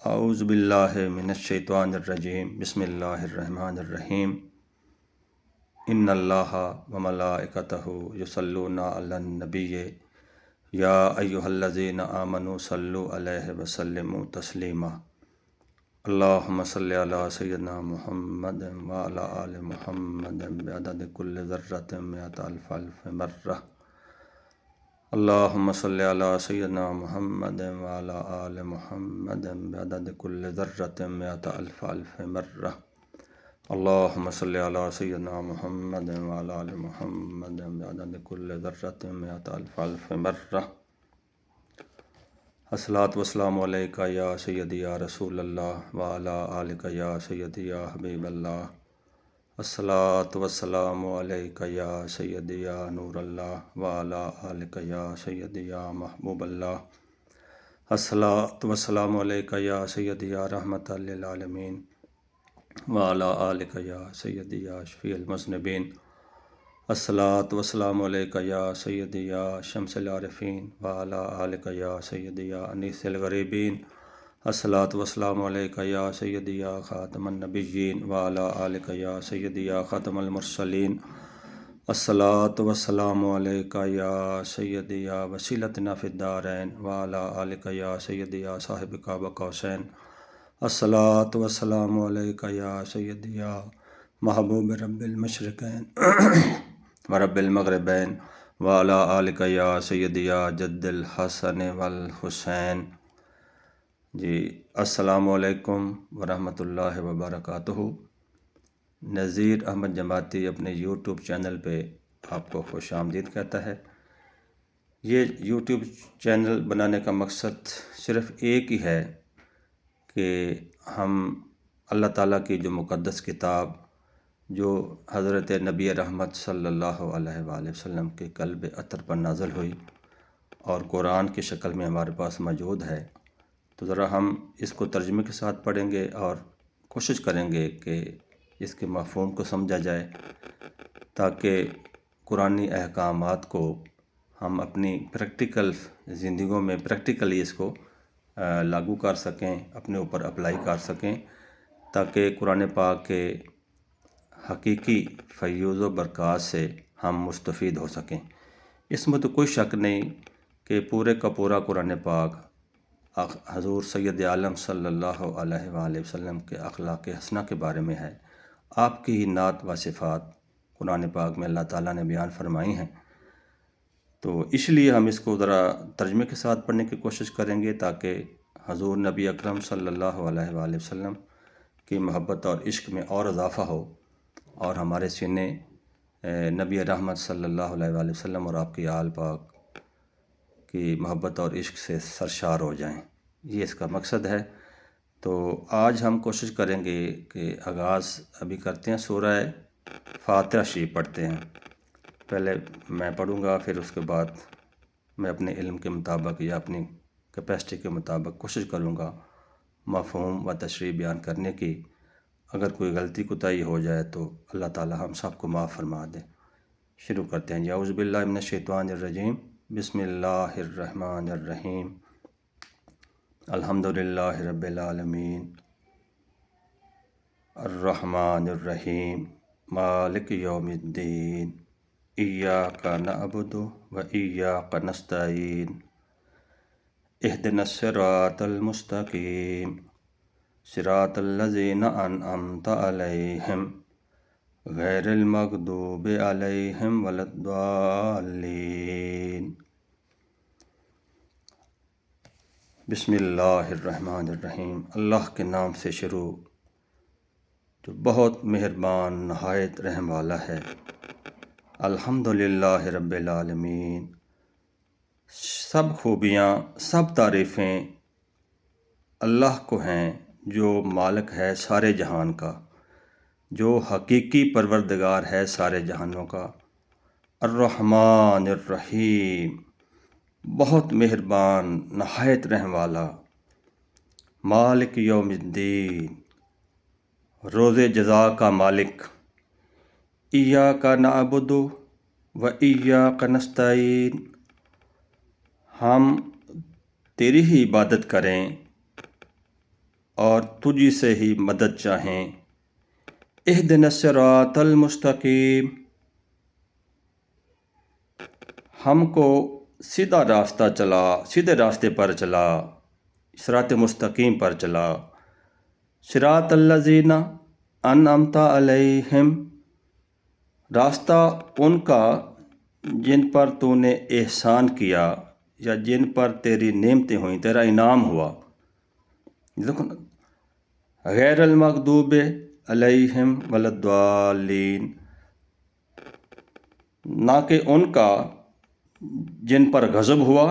اعوذ باللہ من الشیطان الرجیم بسم اللہ الرحمن الرحیم ان اللہ و ملائکتہ یصلون علی النبی یا ایہا الذین آمنوا صلوا علیہ وسلموا تسلیما اللہم صلی علی سیدنا محمد وعلی آل محمد بعدد کل ذرۃ مئۃ الف الف مرہ اللہم صلی علی سیدنا محمد وعلی آل محمد بعدد کل ذرۃ مئۃ الف الف مرہ اللہم صلی علی سیدنا محمد وعلی آل محمد بعدد کل ذرۃ مئۃ الف الف مرہ الصلاۃ والسلام علیکہ یا سیدی یا رسول اللہ وعلی آلک یا سیدی یا حبیب اللہ الصلاۃ والسلام علیکہ یا سیدی یا نور اللہ وعلی آلک یا سیدی یا محبوب اللہ الصلاۃ والسلام علیکہ یا سیدی یا رحمۃ للعالمین وعلی آلک یا سیدی یا شفیع المذنبین الصلاۃ والسلام علیکہ یا سیدی یا شمس العارفین وعلی آلک یا سیدی یا انیس الغریبین الصلاۃ والسلام علیکہ یا سیدی یا خاتم النبیین وعلی آلک یا سیدی یا خاتم المرسلین الصلاۃ والسلام علیکہ یا سیدی یا وسیلتنا فی الدارین وعلی آلک یا سیدی یا صاحب قاب قوسین الصلاۃ والسلام علیکہ یا سیدی یا محبوب رب المشرقین ورب المغربین وعلی آلک یا سیدی یا جد الحسن والحسین جی السلام علیکم ورحمۃ اللہ وبرکاتہ۔ نذیر احمد جماعتی اپنے یوٹیوب چینل پہ آپ کو خوش آمدید کہتا ہے۔ یہ یوٹیوب چینل بنانے کا مقصد صرف ایک ہی ہے کہ ہم اللہ تعالیٰ کی جو مقدس کتاب جو حضرت نبی رحمت صلی اللہ علیہ وآلہ وسلم کے قلب اطہر پر نازل ہوئی اور قرآن کی شکل میں ہمارے پاس موجود ہے، تو ذرا ہم اس کو ترجمے کے ساتھ پڑھیں گے اور کوشش کریں گے کہ اس کے مفہوم کو سمجھا جائے تاکہ قرآنی احکامات کو ہم اپنی پریکٹیکل زندگیوں میں پریکٹیکلی اس کو لاگو کر سکیں، اپنے اوپر اپلائی کر سکیں، تاکہ قرآن پاک کے حقیقی فیوز و برکات سے ہم مستفید ہو سکیں۔ اس میں تو کوئی شک نہیں کہ پورے کا پورا قرآن پاک حضور سید عالم صلی اللہ علیہ وآلہ وسلم کے اخلاق حسنہ کے بارے میں ہے۔ آپ کی ہی نعت و صفات قرآن پاک میں اللہ تعالیٰ نے بیان فرمائی ہیں، تو اس لیے ہم اس کو ذرا ترجمے کے ساتھ پڑھنے کی کوشش کریں گے تاکہ حضور نبی اکرم صلی اللہ علیہ وآلہ وسلم کی محبت اور عشق میں اور اضافہ ہو اور ہمارے سینے نبی رحمت صلی اللہ علیہ وآلہ وسلم اور آپ کی آل پاک کی محبت اور عشق سے سرشار ہو جائیں، یہ اس کا مقصد ہے۔ تو آج ہم کوشش کریں گے کہ آغاز ابھی کرتے ہیں، سورہ فاتحہ شریف پڑھتے ہیں۔ پہلے میں پڑھوں گا، پھر اس کے بعد میں اپنے علم کے مطابق یا اپنی کیپیسٹی کے مطابق کوشش کروں گا مفہوم و تشریح بیان کرنے کی۔ اگر کوئی غلطی کوتاہی ہو جائے تو اللہ تعالی ہم سب کو معاف فرما دے۔ شروع کرتے ہیں۔ اعوذ باللہ من الشیطان الرجیم بسم اللہ الرحمن الرحیم الحمدللہ رب العالمین الرحمن الرحیم مالک یوم الدین ایاک نعبد و ایاک نستعین اہدنا الصراط المستقیم صراط الذین انعمت علیہم غیر المغضوب علیہم ولا الضالین۔ بسم اللہ الرحمن الرحیم، اللہ کے نام سے شروع جو بہت مہربان نہایت رحم والا ہے۔ الحمدللہ رب العالمین، سب خوبیاں سب تعریفیں اللہ کو ہیں جو مالک ہے سارے جہان کا، جو حقیقی پروردگار ہے سارے جہانوں کا۔ الرحمن الرحیم، بہت مہربان نہایت رحم والا۔ مالک یوم الدین، روز جزا کا مالک۔ ایاک نعبد و ایاک نستعین، ہم تیری ہی عبادت کریں اور تجھی سے ہی مدد چاہیں۔ اہدنا الصراط المستقیم، ہم کو سیدھے راستے پر چلا، صراط مستقیم پر چلا۔ صراط الذین انعمت علیہم، راستہ ان کا جن پر تو نے احسان کیا یا جن پر تیری نعمتیں ہوئیں، تیرا انعام ہوا۔ دیکھو نا، غیر المغضوب علیہم ولا الضالین، نہ کہ ان کا جن پر غضب ہوا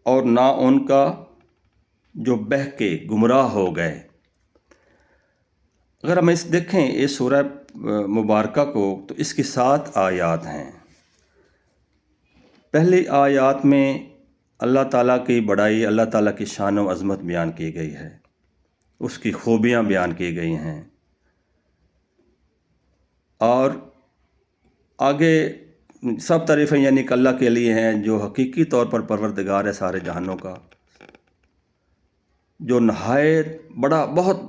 اور نہ ان کا جو بہہ کے گمراہ ہو گئے۔ اگر ہم دیکھیں اس سورہ مبارکہ کو تو اس کی 7 آیات ہیں۔ پہلی آیات میں اللہ تعالیٰ کی بڑائی، اللہ تعالیٰ کی شان و عظمت بیان کی گئی ہے، اس کی خوبیاں بیان کی گئی ہیں، اور آگے سب تعریفیں یعنی کہ اللہ کے لیے ہیں جو حقیقی طور پر پروردگار ہے سارے جہانوں کا، جو نہایت بڑا، بہت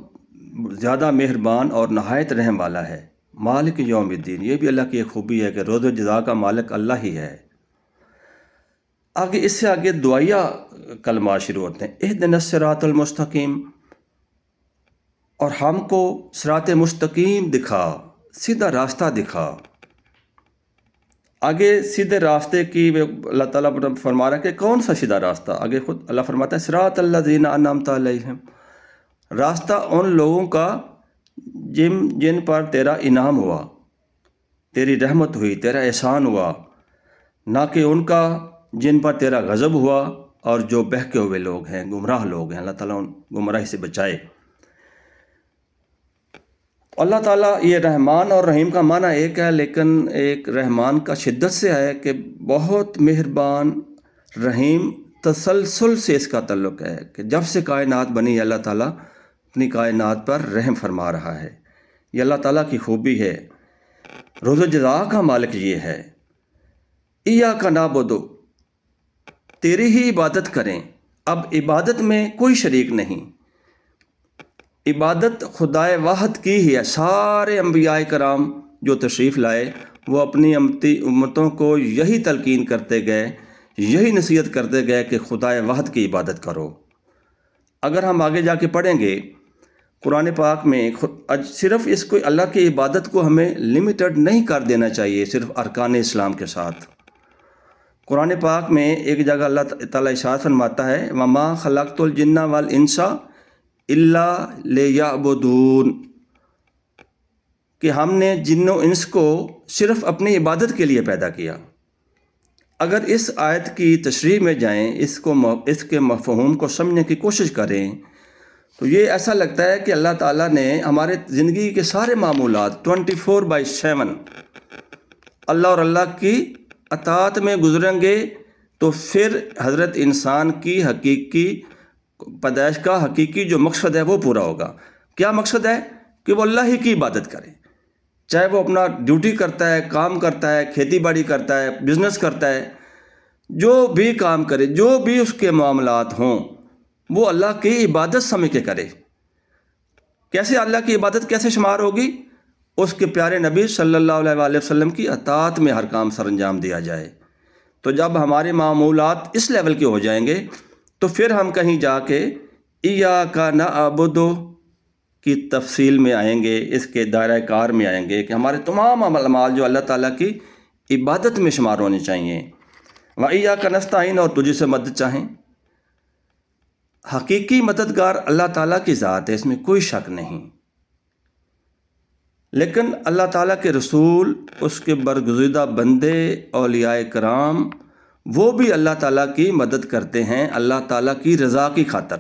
زیادہ مہربان اور نہایت رحم والا ہے۔ مالک یوم الدین، یہ بھی اللہ کی ایک خوبی ہے کہ روز و جزا کا مالک اللہ ہی ہے۔ آگے اس سے آگے دعائیہ کلمات شروع ہوتے ہیں، اہدنا الصراط المستقیم، اور ہم کو صراط مستقیم دکھا، سیدھا راستہ دکھا۔ آگے سیدھے راستے کی اللہ تعالیٰ فرما رہا ہے کہ کون سا سیدھا راستہ؟ آگے خود اللہ فرماتا ہے صراط الذین انعمت علیہم، راستہ ان لوگوں کا جن پر تیرا انعام ہوا، تیری رحمت ہوئی، تیرا احسان ہوا، نہ کہ ان کا جن پر تیرا غضب ہوا اور جو بہکے ہوئے لوگ ہیں، گمراہ لوگ ہیں۔ اللہ تعالیٰ ان گمراہی سے بچائے۔ اللہ تعالیٰ یہ رحمان اور رحیم کا معنی ایک ہے، لیکن ایک رحمان کا شدت سے ہے کہ بہت مہربان، رحیم تسلسل سے اس کا تعلق ہے کہ جب سے کائنات بنی اللہ تعالیٰ اپنی کائنات پر رحم فرما رہا ہے۔ یہ اللہ تعالیٰ کی خوبی ہے۔ روز و جزا کا مالک یہ ہے۔ ایاک نعبد، تیری ہی عبادت کریں۔ اب عبادت میں کوئی شریک نہیں، عبادت خدائے واحد کی ہی ہے۔ سارے انبیاء کرام جو تشریف لائے وہ اپنی امتوں کو یہی تلقین کرتے گئے، یہی نصیحت کرتے گئے کہ خدائے واحد کی عبادت کرو۔ اگر ہم آگے جا کے پڑھیں گے قرآن پاک میں، صرف اس کو اللہ کی عبادت کو ہمیں لمیٹڈ نہیں کر دینا چاہیے صرف ارکان اسلام کے ساتھ۔ قرآن پاک میں ایک جگہ اللہ تعالیٰ ارشاد فرماتا ہے وَمَا خَلَقْتُ الْجِنَّ وَالْإِنسَ إِلَّا لِيَعْبُدُونَ، کہ ہم نے جن و انس کو صرف اپنی عبادت کے لیے پیدا کیا۔ اگر اس آیت کی تشریح میں جائیں، اس کے مفہوم کو سمجھنے کی کوشش کریں تو یہ ایسا لگتا ہے کہ اللہ تعالیٰ نے ہمارے زندگی کے سارے معمولات 24/7 اللہ اور اللہ کی اطاعت میں گزریں گے، تو پھر حضرت انسان کی حقیقی پیدائش کا حقیقی جو مقصد ہے وہ پورا ہوگا۔ کیا مقصد ہے؟ کہ وہ اللہ ہی کی عبادت کرے، چاہے وہ اپنا ڈیوٹی کرتا ہے، کام کرتا ہے، کھیتی باڑی کرتا ہے، بزنس کرتا ہے، جو بھی کام کرے، جو بھی اس کے معاملات ہوں، وہ اللہ کی عبادت سمجھ کے کرے۔ کیسے اللہ کی عبادت کیسے شمار ہوگی؟ اس کے پیارے نبی صلی اللہ علیہ وآلہ وسلم کی اطاعت میں ہر کام سر انجام دیا جائے۔ تو جب ہمارے معمولات اس لیول کے ہو جائیں گے تو پھر ہم کہیں جا کے ایاک نعبد کی تفصیل میں آئیں گے، اس کے دائرہ کار میں آئیں گے کہ ہمارے تمام اعمال جو اللہ تعالیٰ کی عبادت میں شمار ہونے چاہیے۔ وَإِيَّاكَ نَسْتَعِينُ، اور تجھے سے مدد چاہیں۔ حقیقی مددگار اللہ تعالیٰ کی ذات ہے، اس میں کوئی شک نہیں، لیکن اللہ تعالیٰ کے رسول، اس کے برگزیدہ بندے، اولیاء کرام، وہ بھی اللہ تعالیٰ کی مدد کرتے ہیں اللہ تعالیٰ کی رضا کی خاطر۔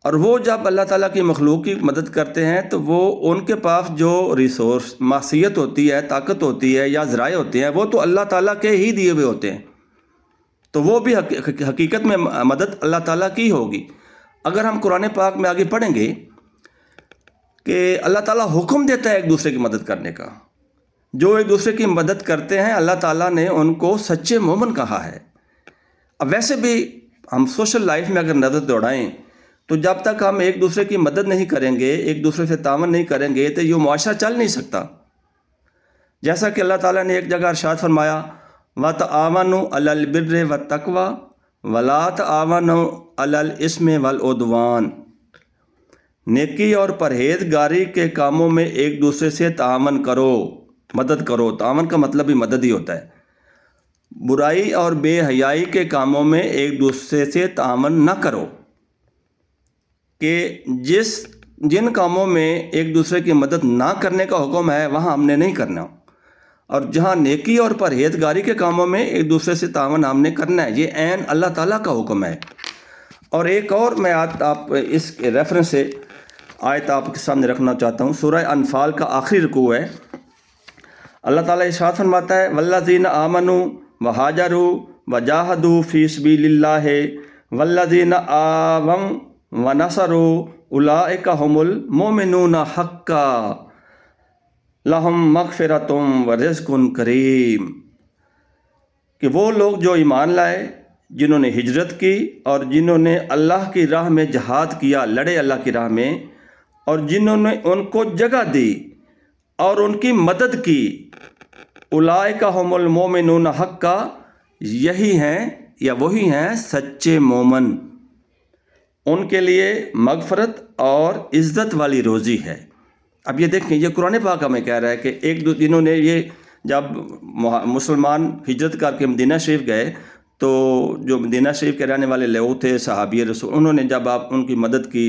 اور وہ جب اللہ تعالیٰ کی مخلوق کی مدد کرتے ہیں تو وہ ان کے پاس جو ریسورس، معصیت ہوتی ہے، طاقت ہوتی ہے یا ذرائع ہوتے ہیں، وہ تو اللہ تعالیٰ کے ہی دیے ہوئے ہوتے ہیں، تو وہ بھی حقیقت میں مدد اللہ تعالیٰ کی ہوگی۔ اگر ہم قرآن پاک میں آگے پڑھیں گے کہ اللہ تعالیٰ حکم دیتا ہے ایک دوسرے کی مدد کرنے کا، جو ایک دوسرے کی مدد کرتے ہیں اللہ تعالیٰ نے ان کو سچے مومن کہا ہے۔ اب ویسے بھی ہم سوشل لائف میں اگر نظر دوڑائیں تو جب تک ہم ایک دوسرے کی مدد نہیں کریں گے، ایک دوسرے سے تعاون نہیں کریں گے، تو یہ معاشرہ چل نہیں سکتا۔ جیسا کہ اللہ تعالیٰ نے ایک جگہ ارشاد فرمایا وَتَعَاوَنُوا عَلَى الْبِرِّ وَالتَّقْوَىٰ وَلَا تَعَاوَنُوا عَلَى الْإِثْمِ وَالْعُدْوَانِ، نیکی اور پرہیزگاری کے کاموں میں ایک دوسرے سے تعاون کرو، مدد کرو۔ تعاون کا مطلب ہی مدد ہی ہوتا ہے۔ برائی اور بے حیائی کے کاموں میں ایک دوسرے سے تعاون نہ کرو، کہ جن کاموں میں ایک دوسرے کی مدد نہ کرنے کا حکم ہے وہاں ہم نے نہیں کرنا، اور جہاں نیکی اور پرہیزگاری کے کاموں میں ایک دوسرے سے تعاون ہم نے کرنا ہے۔ یہ عین اللہ تعالیٰ کا حکم ہے۔ اور ایک اور میں آپ اس ریفرنس سے آیت آپ کے سامنے رکھنا چاہتا ہوں۔ سورہ انفال کا آخری رکوع ہے۔ اللہ تعالیٰ ارشاد فرماتا ہے والذین آمنوا وہاجروا وجاہدوا فی سبیل اللہ والذین آووا ونصروا اولئک ھم المؤمنون حقا لہم مغفرۃ ورزق کریم، کہ وہ لوگ جو ایمان لائے، جنہوں نے ہجرت کی اور جنہوں نے اللہ کی راہ میں جہاد کیا، لڑے اللہ کی راہ میں، اور جنہوں نے ان کو جگہ دی اور ان کی مدد کی، اولئک ھم المؤمنون حقا، یہی ہیں یا وہی ہیں سچے مومن، ان کے لیے مغفرت اور عزت والی روزی ہے۔ اب یہ دیکھیں، یہ قرآن پاک ہمیں کہہ رہا ہے کہ جنہوں نے یہ جب مسلمان ہجرت کر کے مدینہ شریف گئے تو جو مدینہ شریف کے رہنے والے لوگ تھے، صحابی رسول، انہوں نے جب آپ ان کی مدد کی،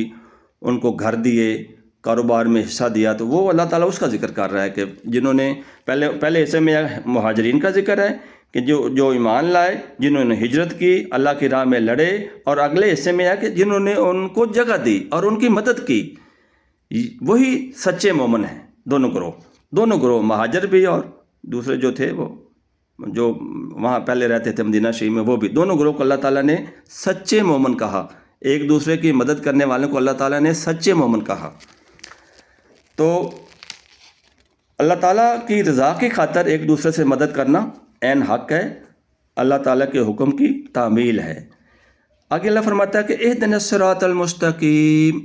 ان کو گھر دیے، کاروبار میں حصہ دیا، تو وہ اللہ تعالیٰ اس کا ذکر کر رہا ہے کہ جنہوں نے پہلے حصے میں مہاجرین کا ذکر ہے کہ جو ایمان لائے، جنہوں نے ہجرت کی، اللہ کی راہ میں لڑے، اور اگلے حصے میں ہے کہ جنہوں نے ان کو جگہ دی اور ان کی مدد کی، وہی سچے مومن ہیں۔ دونوں گروہ مہاجر بھی اور دوسرے جو تھے وہ جو وہاں پہلے رہتے تھے مدینہ شریف میں، وہ بھی، دونوں گروہ کو اللہ تعالیٰ نے سچے مومن کہا۔ ایک دوسرے کی مدد کرنے والوں کو اللہ تعالیٰ نے سچے مومن کہا۔ تو اللہ تعالیٰ کی رضا کی خاطر ایک دوسرے سے مدد کرنا عین حق ہے، اللہ تعالیٰ کے حکم کی تعمیل ہے۔ آگے اللہ فرماتا ہے کہ اہدنا الصراط المستقیم،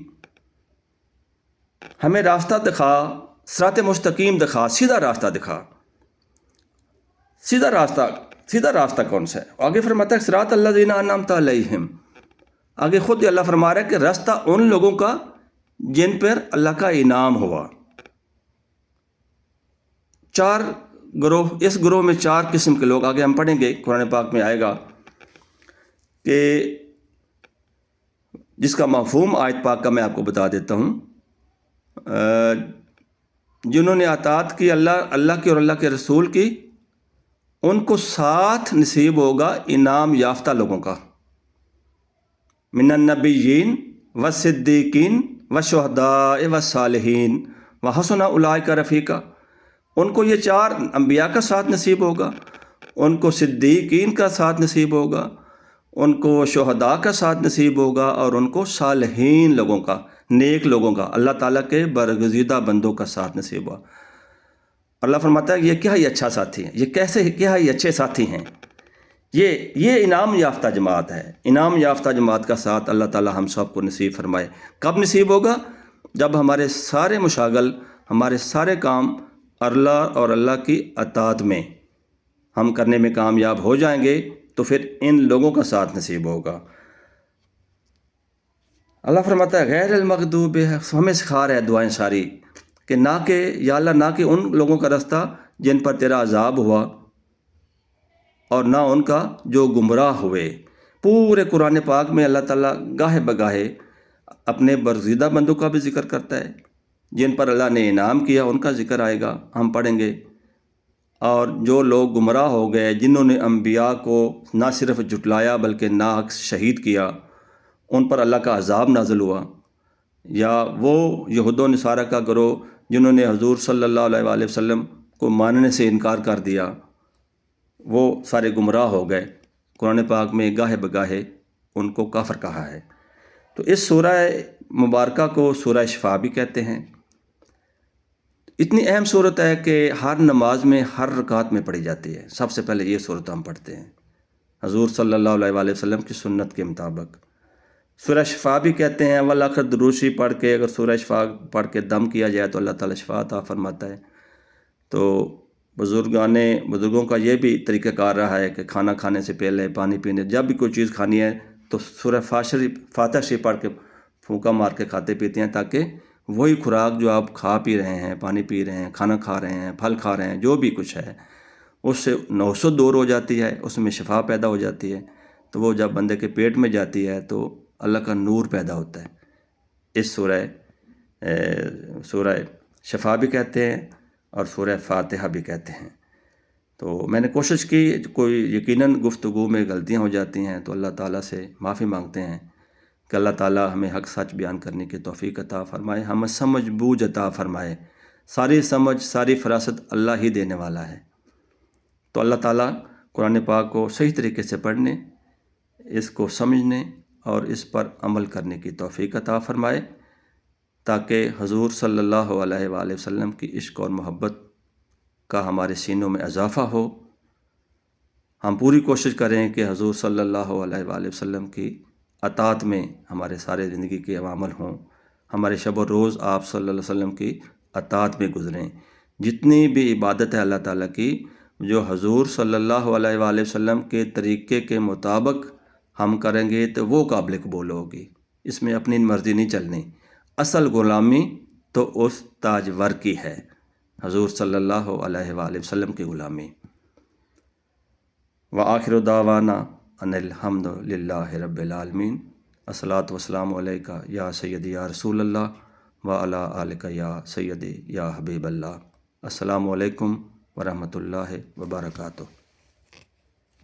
ہمیں راستہ دکھا، صراط مستقیم دکھا، سیدھا راستہ دکھا۔ سیدھا راستہ کون سا ہے؟ آگے فرماتا ہے صراط الذین انعمت علیہم، آگے خود اللہ فرما رہا ہے کہ راستہ ان لوگوں کا جن پر اللہ کا انعام ہوا۔ چار گروہ، اس گروہ میں چار قسم کے لوگ، آگے ہم پڑھیں گے، قرآن پاک میں آئے گا کہ جس کا مفہوم آیت پاک کا میں آپ کو بتا دیتا ہوں۔ جنہوں نے اطاعت کی اللہ کی اور اللہ کے رسول کی، ان کو ساتھ نصیب ہوگا انعام یافتہ لوگوں کا، من النبیین والصدیقین والشہداء والصالحین وحسن اولئک رفیقا، ان کو یہ چار انبیاء کا ساتھ نصیب ہوگا، ان کو صدیقین کا ساتھ نصیب ہوگا، ان کو شہداء کا ساتھ نصیب ہوگا، اور ان کو صالحین لوگوں کا، نیک لوگوں کا، اللہ تعالیٰ کے برگزیدہ بندوں کا ساتھ نصیب ہوا۔ اللہ فرماتا ہے یہ کیا ہی اچھا ساتھی ہے، یہ کیسے کیا ہی اچھے ساتھی ہیں، یہ انعام یافتہ جماعت ہے۔ انعام یافتہ جماعت کا ساتھ اللہ تعالیٰ ہم سب کو نصیب فرمائے۔ کب نصیب ہوگا؟ جب ہمارے سارے مشاغل، ہمارے سارے کام اللہ اور اللہ کی اطاعت میں ہم کرنے میں کامیاب ہو جائیں گے، تو پھر ان لوگوں کا ساتھ نصیب ہوگا۔ اللہ فرماتا ہے غیر المغضوب، ہمیں سکھا رہا ہے دعائیں ساری کہ نہ کہ یا اللہ، نہ کہ ان لوگوں کا راستہ جن پر تیرا عذاب ہوا، اور نہ ان کا جو گمراہ ہوئے۔ پورے قرآن پاک میں اللہ تعالیٰ گاہے بگاہے اپنے برگزیدہ بندوں کا بھی ذکر کرتا ہے، جن پر اللہ نے انعام کیا ان کا ذکر آئے گا، ہم پڑھیں گے۔ اور جو لوگ گمراہ ہو گئے، جنہوں نے انبیاء کو نہ صرف جھٹلایا بلکہ ناحق شہید کیا، ان پر اللہ کا عذاب نازل ہوا۔ یا وہ یہود و نصارہ کا گروہ جنہوں نے حضور صلی اللہ علیہ وآلہ وسلم کو ماننے سے انکار کر دیا، وہ سارے گمراہ ہو گئے۔ قرآن پاک میں گاہے بگاہے ان کو کافر کہا ہے۔ تو اس سورہ مبارکہ کو سورہ شفا بھی کہتے ہیں۔ اتنی اہم صورت ہے کہ ہر نماز میں ہر رکعت میں پڑھی جاتی ہے۔ سب سے پہلے یہ صورت ہم پڑھتے ہیں حضور صلی اللہ علیہ وآلہ وسلم کی سنت کے مطابق۔ سورہ شفا بھی کہتے ہیں، والآخر دروشی پڑھ کے اگر سورہ شفا پڑھ کے دم کیا جائے تو اللہ تعالیٰ شفا عطا فرماتا ہے۔ تو بزرگوں کا یہ بھی طریقہ کار رہا ہے کہ کھانا کھانے سے پہلے، پانی پینے، جب بھی کوئی چیز کھانی ہے تو سورہ فاتحہ شریف پڑھ کے پھونکا مار کے کھاتے پیتے ہیں، تاکہ وہی خوراک جو آپ کھا پی رہے ہیں، پانی پی رہے ہیں، کھانا کھا رہے ہیں، پھل کھا رہے ہیں، جو بھی کچھ ہے، اس سے نوسط دور ہو جاتی ہے، اس میں شفا پیدا ہو جاتی ہے۔ تو وہ جب بندے کے پیٹ میں جاتی ہے تو اللہ کا نور پیدا ہوتا ہے۔ اس سورہ شفا بھی کہتے ہیں اور سورہ فاتحہ بھی کہتے ہیں۔ تو میں نے کوشش کی، کوئی یقیناً گفتگو میں غلطیاں ہو جاتی ہیں تو اللہ تعالیٰ سے معافی مانگتے ہیں کہ اللہ تعالیٰ ہمیں حق سچ بیان کرنے کی توفیق عطا فرمائے، ہمیں سمجھ بوجھ عطا فرمائے۔ ساری سمجھ، ساری فراست اللہ ہی دینے والا ہے۔ تو اللہ تعالیٰ قرآن پاک کو صحیح طریقے سے پڑھنے، اس کو سمجھنے اور اس پر عمل کرنے کی توفیق عطا فرمائے، تاکہ حضور صلی اللہ علیہ وآلہ وسلم کی عشق اور محبت کا ہمارے سینوں میں اضافہ ہو۔ ہم پوری کوشش کریں کہ حضور صلی اللہ علیہ وآلہ وسلم کی اطاعت میں ہمارے سارے زندگی کے عمل ہوں، ہمارے شب و روز آپ صلی اللہ علیہ وسلم کی اطاعت میں گزریں۔ جتنی بھی عبادت ہے اللہ تعالیٰ کی، جو حضور صلی اللہ علیہ وآلہ وسلم کے طریقے کے مطابق ہم کریں گے تو وہ قابل قبول ہوگی۔ اس میں اپنی مرضی نہیں چلنی۔ اصل غلامی تو اس تاجور کی ہے، حضور صلی اللہ علیہ وآلہ وسلم کی غلامی۔ وآخر دعوانا ان الحمد للہ رب العالمین۔ الصلاۃ والسلام علیکہ یا سیدی یا رسول اللہ وعلی آلک یا سیدی یا حبیب اللہ۔ السلام علیکم ورحمۃ اللہ وبرکاتہ۔